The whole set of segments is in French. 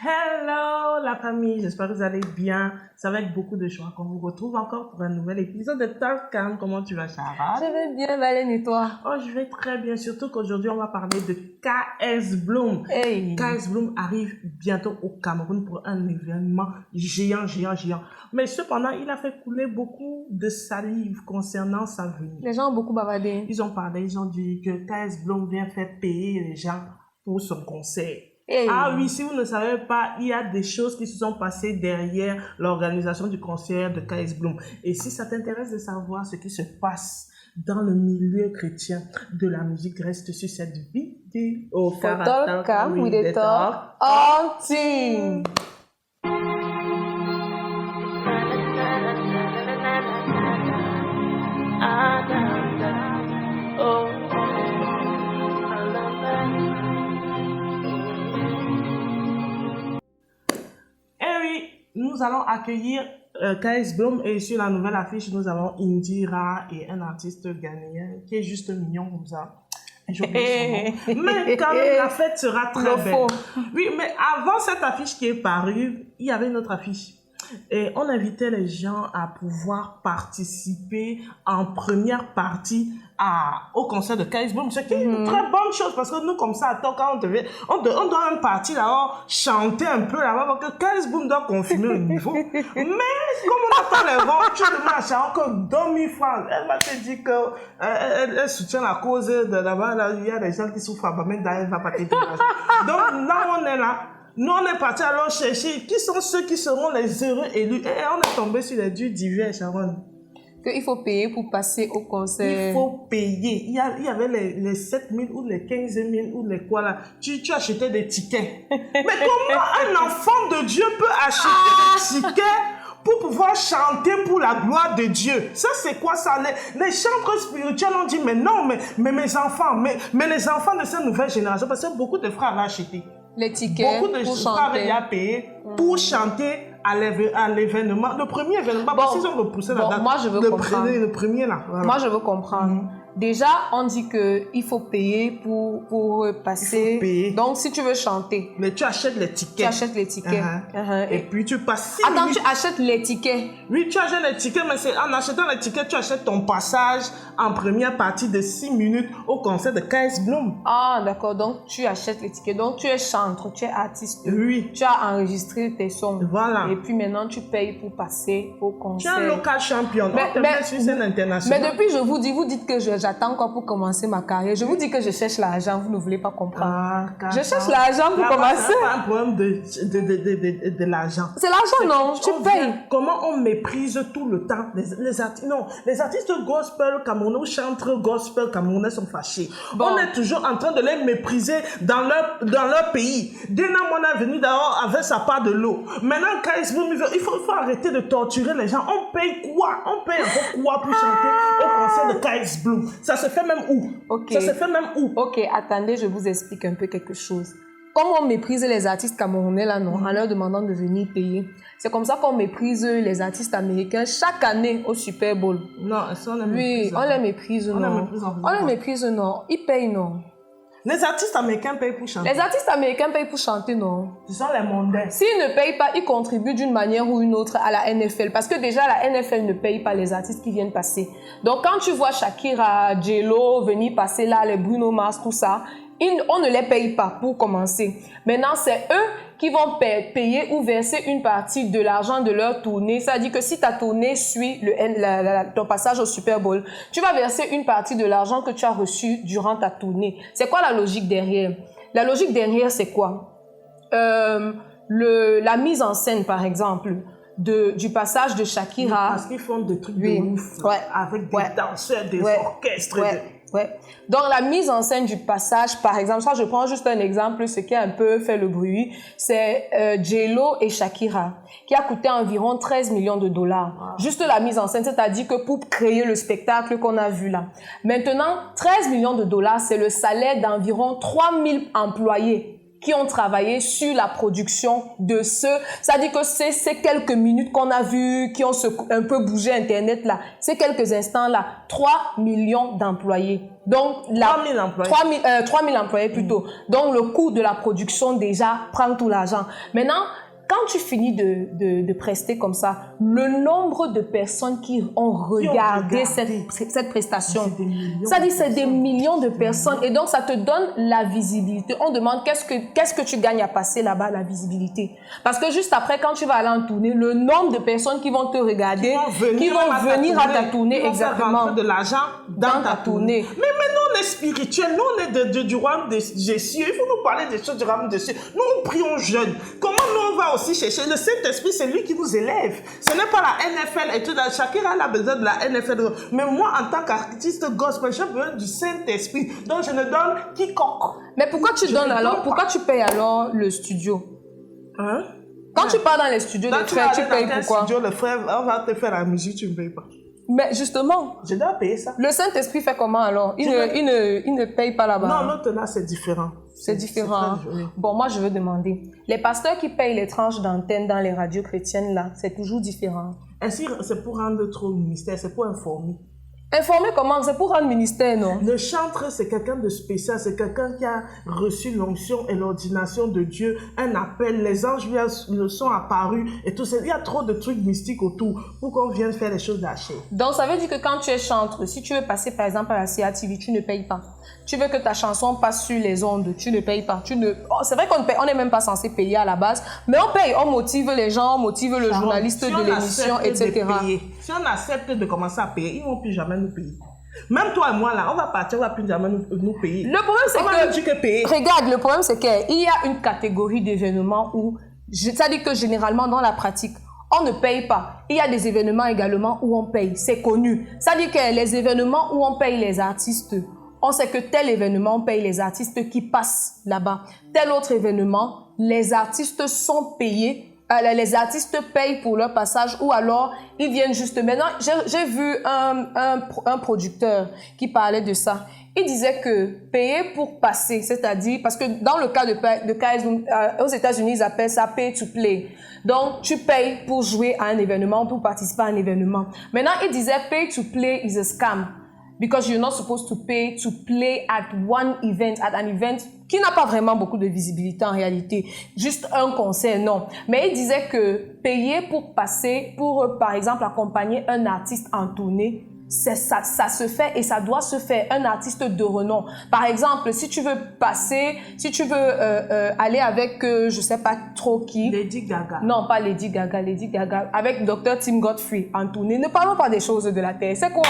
Hello la famille, j'espère que vous allez bien. C'est avec beaucoup de joie qu'on vous retrouve encore pour un nouvel épisode de Talk Calm. Comment tu vas, Sarah? Je vais bien, Valène, et toi? Oh, je vais très bien, surtout qu'aujourd'hui on va parler de KS Bloom. Hey. KS Bloom arrive bientôt au Cameroun pour un événement géant. Mais cependant, il a fait couler beaucoup de salive concernant sa venue. Les gens ont beaucoup bavardé. Ils ont parlé, ils ont dit que KS Bloom vient faire payer les gens pour son concert. Hey. Ah oui, si vous ne savez pas, il y a des choses qui se sont passées derrière l'organisation du concert de KS Bloom. Et si ça t'intéresse de savoir ce qui se passe dans le milieu chrétien de la musique, reste sur cette vidéo. Talk Calm with the talk all team. Nous allons accueillir KS Bloom et sur la nouvelle affiche, nous avons Indira et un artiste ghanéen qui est juste mignon comme ça. Mais quand même, la fête sera très belle. Oui, mais avant cette affiche qui est parue, il y avait une autre affiche. Et on invitait les gens à pouvoir participer en première partie au concert de KS Bloom, ce qui est une très bonne chose parce que nous, comme ça, à Toka, on doit même partir là-bas, chanter un peu là-bas parce que KS Bloom doit confirmer le niveau. Mais comme on attend les vents, tu demandes à Sharon que 2000 francs, elle va te dire qu'elle soutient la cause de là-bas, là, il y a des gens qui souffrent, mais elle va pas t'aider. Donc là, on est là. Nous, on est parti alors chercher qui sont ceux qui seront les heureux élus. Et on est tombé sur les dieux divins, Sharon. Qu'il faut payer pour passer au concert. Il faut payer. Il y avait les 7 000 ou les 15 000 ou les quoi là. Tu achetais des tickets. Mais comment un enfant de Dieu peut acheter des tickets pour pouvoir chanter pour la gloire de Dieu? Ça, c'est quoi ça? Les chantres spirituels ont dit, mais non, mais mes enfants, mais les enfants de cette nouvelle génération, parce que beaucoup de frères avaient acheté. Les tickets beaucoup de frères avaient payé pour chanter à l'événement. Le premier événement, parce qu'ils ont repoussé la date. Moi, je veux comprendre. Le premier là. Voilà. Moi, je veux comprendre. Déjà, on dit qu'il faut payer pour passer. Il faut payer. Donc, si tu veux chanter. Mais tu achètes les tickets. Tu achètes les tickets. Et puis, tu passes 6 Attends, minutes. tu achètes les tickets. Oui, tu achètes les tickets, mais c'est en achetant les tickets, tu achètes ton passage en première partie de 6 minutes au concert de KS Bloom. Ah, d'accord. Donc, tu achètes les tickets. Donc, tu es chanteur, tu es artiste. Oui. Tu as enregistré tes sons. Voilà. Et puis maintenant, tu payes pour passer au concert. Tu es un local champion. Mais sur scène internationale. Mais depuis, vous dites que j'attends encore pour commencer ma carrière. Je vous dis que je cherche l'argent. Vous ne voulez pas comprendre. Je cherche l'argent pour commencer. C'est pas un problème de l'argent. C'est l'argent, non? Tu payes. Comment on méprise tout le temps les artistes? Non, les artistes gospel camerounais ou chantres gospel camerounais sont fâchés. Bon. On est toujours en train de les mépriser dans leur pays. Dena Mona est venu d'abord avec sa part de l'eau. Maintenant, KS Bloom, il faut arrêter de torturer les gens. On paye quoi? On paye encore quoi pour chanter au concert de KS Bloom? Ça se fait même où? Ça se fait même où? Ok, attendez, je vous explique un peu quelque chose. Comme on méprise les artistes camerounais là, non, en leur demandant de venir payer. C'est comme ça qu'on méprise les artistes américains chaque année au Super Bowl. Non, ça on les méprise. Oui, on les méprise, non. On les méprise, non. Ils payent, non. Les artistes américains payent pour chanter. Les artistes américains payent pour chanter, non. Ce sont les mondains. S'ils ne payent pas, ils contribuent d'une manière ou une autre à la NFL. Parce que déjà, la NFL ne paye pas les artistes qui viennent passer. Donc, quand tu vois Shakira, J-Lo venir passer là, les Bruno Mars, tout ça, on ne les paye pas pour commencer. Maintenant, c'est eux qui vont payer ou verser une partie de l'argent de leur tournée. Ça veut dire que si ta tournée suit ton passage au Super Bowl, tu vas verser une partie de l'argent que tu as reçu durant ta tournée. C'est quoi la logique derrière? La logique derrière, c'est quoi? La mise en scène, par exemple, du passage de Shakira. Parce qu'ils font des trucs de ouf. Avec des danseurs, des orchestres. Donc, la mise en scène du passage, par exemple, ça, je prends juste un exemple, ce qui a un peu fait le bruit, c'est J-Lo et Shakira, qui a coûté environ 13 millions de dollars. Wow. Juste la mise en scène, c'est-à-dire que pour créer le spectacle qu'on a vu là. Maintenant, 13 millions de dollars, c'est le salaire d'environ 3000 employés qui ont travaillé sur la production de c'est-à-dire que c'est ces quelques minutes qu'on a vues, qui ont un peu bougé Internet là, ces quelques instants là, 3 millions d'employés. Donc, 3 000 employés. 3 000 employés plutôt. Donc, le coût de la production déjà prend tout l'argent. Maintenant, quand tu finis de prester comme ça, le nombre de personnes qui ont regardé cette prestation, ça dit c'est des millions de personnes et donc ça te donne la visibilité. On demande qu'est-ce que tu gagnes à passer là-bas, la visibilité. Parce que juste après, quand tu vas aller en tournée, le nombre de personnes qui vont te regarder, qui vont venir à ta tournée, exactement, faire de l'argent dans ta tournée. Mais maintenant, on est spirituel, nous on est du royaume des cieux. Il faut nous parler des choses du royaume des cieux. Nous, on prions jeunes. Comment nous on va aussi chercher le Saint-Esprit, c'est lui qui nous élève. Ce n'est pas la NFL et tout. Chacun a besoin de la NFL. Mais moi, en tant qu'artiste gospel, j'ai besoin du Saint-Esprit. Donc, je ne donne quiconque. Mais pourquoi tu donnes alors, pourquoi tu payes alors le studio? Hein? Quand tu pars dans les studios de frères, tu payes pourquoi? Studio, le frère, on va te faire la musique, tu ne payes pas. Mais justement, je dois payer ça. Le Saint-Esprit fait comment alors? Il ne paye pas là-bas. Non, l'autre là, c'est différent. C'est différent. Bon, moi, je veux demander. Les pasteurs qui payent les tranches d'antenne dans les radios chrétiennes, là, c'est toujours différent. Ainsi, c'est pour rendre trop ministère, c'est pour informer. Informer comment? C'est pour rendre ministère, non? Le chantre, c'est quelqu'un de spécial, c'est quelqu'un qui a reçu l'onction et l'ordination de Dieu, un appel, les anges lui sont apparus et tout ça. Il y a trop de trucs mystiques autour pour qu'on vienne faire les choses d'Haché. Donc, ça veut dire que quand tu es chantre, si tu veux passer par exemple à la CATV, tu ne payes pas. Tu veux que ta chanson passe sur les ondes, tu ne payes pas. C'est vrai qu'on n'est même pas censé payer à la base, mais on paye, on motive les gens, on motive le journaliste de l'émission, etc. Si on accepte de commencer à payer, ils ne vont plus jamais nous payer. Même toi et moi, là, on va partir, on ne va plus jamais nous payer. Le problème, c'est que regarde, le problème, c'est qu'il y a une catégorie d'événements où, c'est-à-dire que généralement, dans la pratique, on ne paye pas. Il y a des événements également où on paye. C'est connu. C'est-à-dire que les événements où on paye les artistes, on sait que tel événement, on paye les artistes qui passent là-bas. Tel autre événement, les artistes sont payés. Les artistes payent pour leur passage ou alors ils viennent juste. Maintenant, j'ai vu un producteur qui parlait de ça. Il disait que payer pour passer, c'est-à-dire, parce que dans le cas de KS, aux États-Unis, ils appellent ça pay to play. Donc, tu payes pour jouer à un événement, pour participer à un événement. Maintenant, il disait pay to play is a scam. Because you're not supposed to pay to play at an event qui n'a pas vraiment beaucoup de visibilité en réalité. Juste un concert, non. Mais il disait que payer pour passer, pour par exemple accompagner un artiste en tournée, ça se fait et ça doit se faire, un artiste de renom. Par exemple, si tu veux passer, si tu veux aller avec, je sais pas trop qui. Lady Gaga. Non, pas Lady Gaga, avec Dr. Tim Godfrey en tournée. Ne parlons pas des choses de la terre. C'est quoi?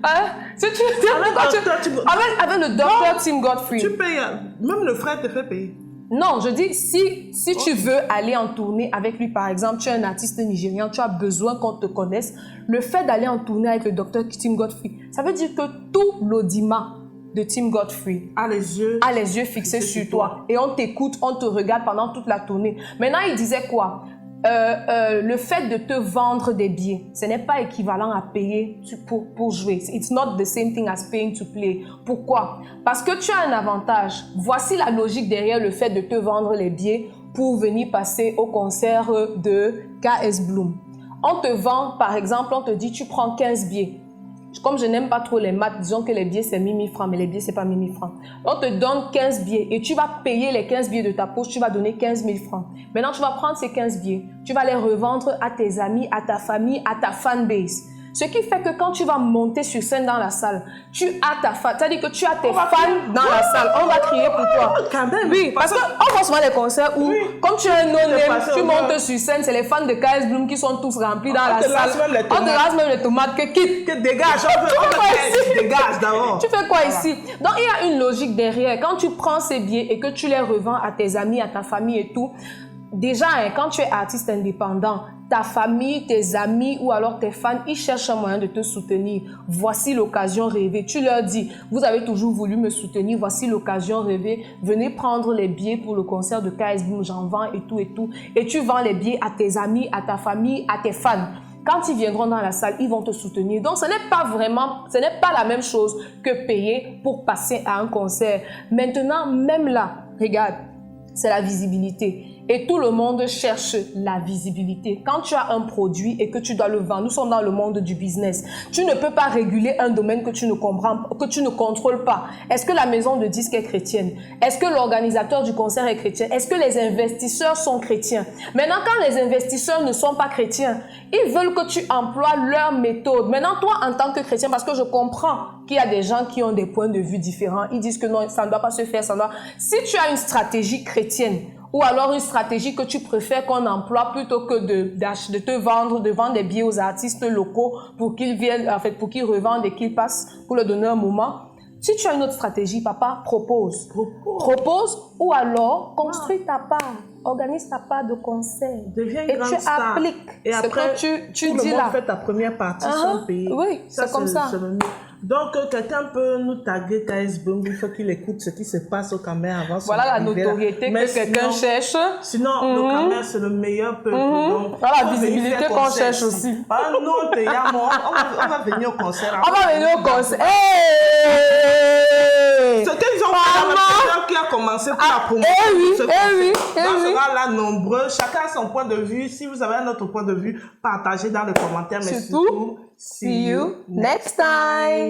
Hein? Avec le docteur Tim Godfrey. Tu payes, même le frère te fait payer. Non, je dis, si tu veux aller en tournée avec lui, par exemple, tu es un artiste nigérian, tu as besoin qu'on te connaisse, le fait d'aller en tournée avec le docteur Tim Godfrey, ça veut dire que tout l'audimat de Tim Godfrey a les yeux fixés sur toi. Et on t'écoute, on te regarde pendant toute la tournée. Maintenant, il disait quoi? Le fait de te vendre des billets, ce n'est pas équivalent à payer pour jouer. It's not the same thing as paying to play. Pourquoi? Parce que tu as un avantage. Voici la logique derrière le fait de te vendre les billets pour venir passer au concert de KS Bloom. On te vend, par exemple, on te dit tu prends 15 billets. Comme je n'aime pas trop les maths, disons que les billets c'est 1000 francs, mais les billets c'est pas 1000 francs. On te donne 15 billets et tu vas payer les 15 billets de ta poche, tu vas donner 15 000 francs. Maintenant tu vas prendre ces 15 billets, tu vas les revendre à tes amis, à ta famille, à ta fanbase. Ce qui fait que quand tu vas monter sur scène dans la salle, tu as ta fan, c'est-à-dire que tu as tes fans dans la salle. On va crier pour toi. Quand même. Oui, parce qu'on voit souvent des concerts où, comme tu es un no-name, tu montes sur scène, c'est les fans de KS Bloom qui sont tous remplis dans la salle. On te lance même les tomates, que quitte. Que dégage, dégage d'abord. Tu fais quoi ici? Donc il y a une logique derrière. Quand tu prends ces billets et que tu les revends à tes amis, à ta famille et tout, déjà, quand tu es artiste indépendant, ta famille, tes amis ou alors tes fans, ils cherchent un moyen de te soutenir. Voici l'occasion rêvée. Tu leur dis, vous avez toujours voulu me soutenir, voici l'occasion rêvée. Venez prendre les billets pour le concert de KS Bloom, j'en vends et tout et tout. Et tu vends les billets à tes amis, à ta famille, à tes fans. Quand ils viendront dans la salle, ils vont te soutenir. Donc, ce n'est pas la même chose que payer pour passer à un concert. Maintenant, même là, regarde, c'est la visibilité. Et tout le monde cherche la visibilité. Quand tu as un produit et que tu dois le vendre, nous sommes dans le monde du business. Tu ne peux pas réguler un domaine que tu ne comprends, que tu ne contrôles pas. Est-ce que la maison de disques est chrétienne? Est-ce que l'organisateur du concert est chrétien? Est-ce que les investisseurs sont chrétiens? Maintenant, quand les investisseurs ne sont pas chrétiens, ils veulent que tu emploies leur méthode. Maintenant, toi, en tant que chrétien, parce que je comprends qu'il y a des gens qui ont des points de vue différents, ils disent que non, ça ne doit pas se faire, ça doit... Si tu as une stratégie chrétienne, ou alors une stratégie que tu préfères qu'on emploie plutôt que de vendre des billets aux artistes locaux pour qu'ils viennent, en fait, pour qu'ils revendent et qu'ils passent pour leur donner un moment. Si tu as une autre stratégie, papa, propose. Propose ou alors construis ta part. Organise ta part de concert. Deviens et grande tu star. appliques. Et après, tu tout dis le là. monde fait ta première partie sans payer. Oui, c'est comme ça. Donc, quelqu'un peut nous taguer KS Boom, il faut qu'il écoute ce qui se passe au Cameroun avant. Voilà la notoriété que quelqu'un cherche. Sinon, le Cameroun, c'est le meilleur peuple. Donc, voilà la visibilité qu'on cherche aussi. Ah non, on va venir au concert. On va venir au concert. Ce qu'ils ont fait, qui a commencé pour la promotion. On sera là nombreux. Chacun a son point de vue. Si vous avez un autre point de vue, partagez dans les commentaires. Mais surtout, see you next time.